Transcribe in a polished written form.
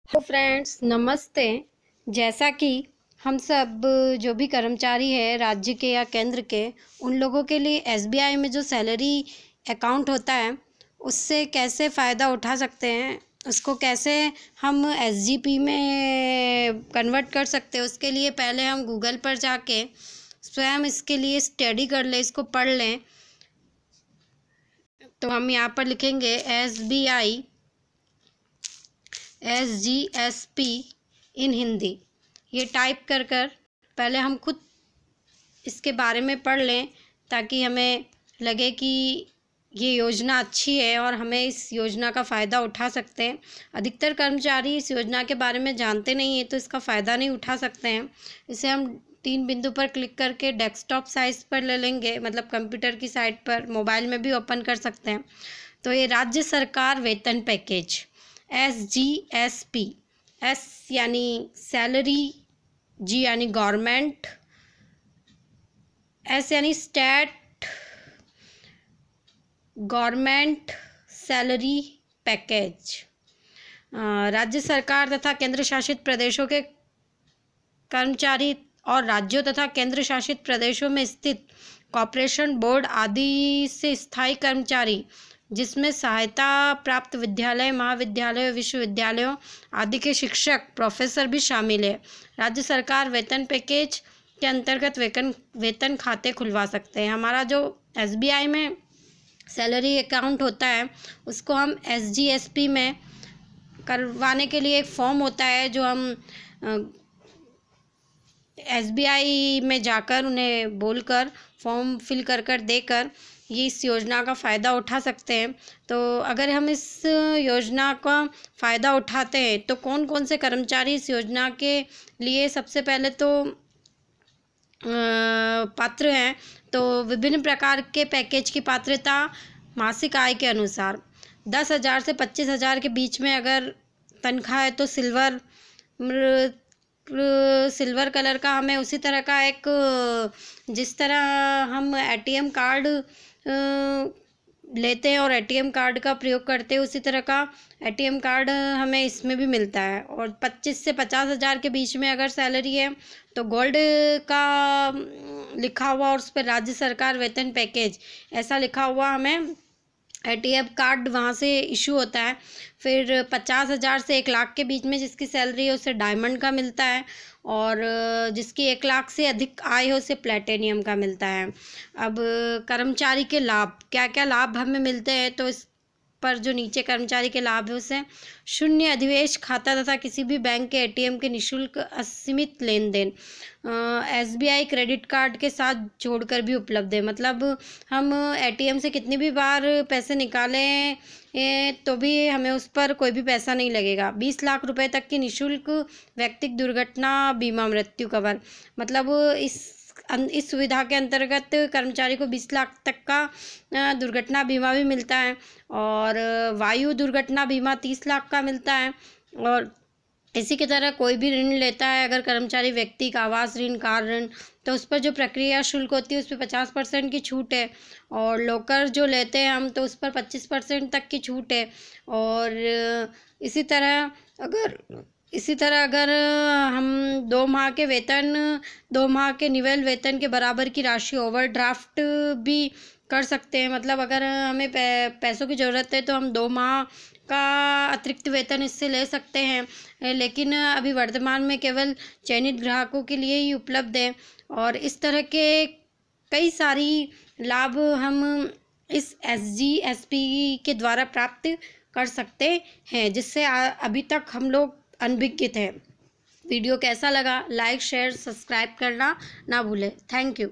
Hello friends, नमस्ते। जैसा कि हम सब जो भी कर्मचारी है राज्य के या केंद्र के, उन लोगों के लिए एसबीआई में जो सैलरी अकाउंट होता है उससे कैसे फ़ायदा उठा सकते हैं, उसको कैसे हम एसजीपी में कन्वर्ट कर सकते हैं, उसके लिए पहले हम गूगल पर जाके स्वयं इसके लिए स्टडी कर लें, इसको पढ़ लें। तो हम यहाँ पर लिखेंगे SGSP इन हिंदी। ये टाइप कर पहले हम खुद इसके बारे में पढ़ लें ताकि हमें लगे कि ये योजना अच्छी है और हमें इस योजना का फ़ायदा उठा सकते हैं। अधिकतर कर्मचारी इस योजना के बारे में जानते नहीं हैं, तो इसका फ़ायदा नहीं उठा सकते हैं। इसे हम 3 बिंदु पर क्लिक करके डेस्कटॉप साइज पर ले लेंगे, मतलब कंप्यूटर की साइट पर, मोबाइल में भी ओपन कर सकते हैं। तो ये राज्य सरकार वेतन पैकेज SGSP, एस यानी सैलरी, जी यानी गवर्नमेंट, एस यानी स्टेट गवर्नमेंट सैलरी पैकेज। राज्य सरकार तथा केंद्र शासित प्रदेशों के कर्मचारी और राज्यों तथा केंद्र शासित प्रदेशों में स्थित कॉर्पोरेशन बोर्ड आदि से स्थायी कर्मचारी, जिसमें सहायता प्राप्त विद्यालय, महाविद्यालयों, विश्वविद्यालयों आदि के शिक्षक, प्रोफेसर भी शामिल है। राज्य सरकार वेतन पैकेज के अंतर्गत वेतन खाते खुलवा सकते हैं। हमारा जो एसबीआई में सैलरी अकाउंट होता है उसको हम SGSP में करवाने के लिए एक फॉर्म होता है जो हम SBI में जाकर उन्हें बोलकर फॉर्म फिल कर देकर ये इस योजना का फ़ायदा उठा सकते हैं। तो अगर हम इस योजना का फ़ायदा उठाते हैं तो कौन कौन से कर्मचारी इस योजना के लिए सबसे पहले तो पात्र हैं। तो विभिन्न प्रकार के पैकेज की पात्रता मासिक आय के अनुसार 10,000 से 25,000 के बीच में अगर तनख्वाह है तो सिल्वर कलर का हमें उसी तरह का एक, जिस तरह हम ATM कार्ड लेते हैं और ATM कार्ड का प्रयोग करते हैं, उसी तरह का ATM कार्ड हमें इसमें भी मिलता है। और 25 से 50,000 के बीच में अगर सैलरी है तो गोल्ड का लिखा हुआ और उस पर राज्य सरकार वेतन पैकेज ऐसा लिखा हुआ हमें ATM कार्ड वहाँ से इशू होता है। फिर 50,000 से 1 लाख के बीच में जिसकी सैलरी है उसे डायमंड का मिलता है, और जिसकी 1 लाख से अधिक आय हो उसे प्लेटिनियम का मिलता है। अब कर्मचारी के लाभ, क्या क्या लाभ हमें मिलते हैं, तो इस पर जो नीचे कर्मचारी के लाभ है उसे शून्य अधिशेष खाता तथा किसी भी बैंक के ATM के निःशुल्क असीमित लेन देन SBI क्रेडिट कार्ड के साथ जोड़कर भी उपलब्ध है। मतलब हम ATM से कितनी भी बार पैसे निकालें तो भी हमें उस पर कोई भी पैसा नहीं लगेगा। 20 लाख रुपए तक की निःशुल्क व्यक्तिगत दुर्घटना बीमा मृत्यु कवर, मतलब इस सुविधा के अंतर्गत कर्मचारी को 20 लाख तक का दुर्घटना बीमा भी मिलता है, और वायु दुर्घटना बीमा 30 लाख का मिलता है। और इसी की तरह कोई भी ऋण लेता है अगर कर्मचारी, व्यक्ति का आवास ऋण, कार ऋण, तो उस पर जो प्रक्रिया शुल्क होती है उस पर 50% की छूट है, और लोकर जो लेते हैं हम तो उस पर 25% तक की छूट है। और इसी तरह अगर हम 2 माह के निवल वेतन के बराबर की राशि ओवरड्राफ्ट भी कर सकते हैं। मतलब अगर हमें पैसों की ज़रूरत है तो हम 2 माह का अतिरिक्त वेतन इससे ले सकते हैं, लेकिन अभी वर्तमान में केवल चयनित ग्राहकों के लिए ही उपलब्ध है। और इस तरह के कई सारी लाभ हम इस SGSP के द्वारा प्राप्त कर सकते हैं, जिससे अभी तक हम लोग अनभिज्ञ थे। वीडियो कैसा लगा, लाइक, शेयर, सब्सक्राइब करना ना भूलें। Thank you.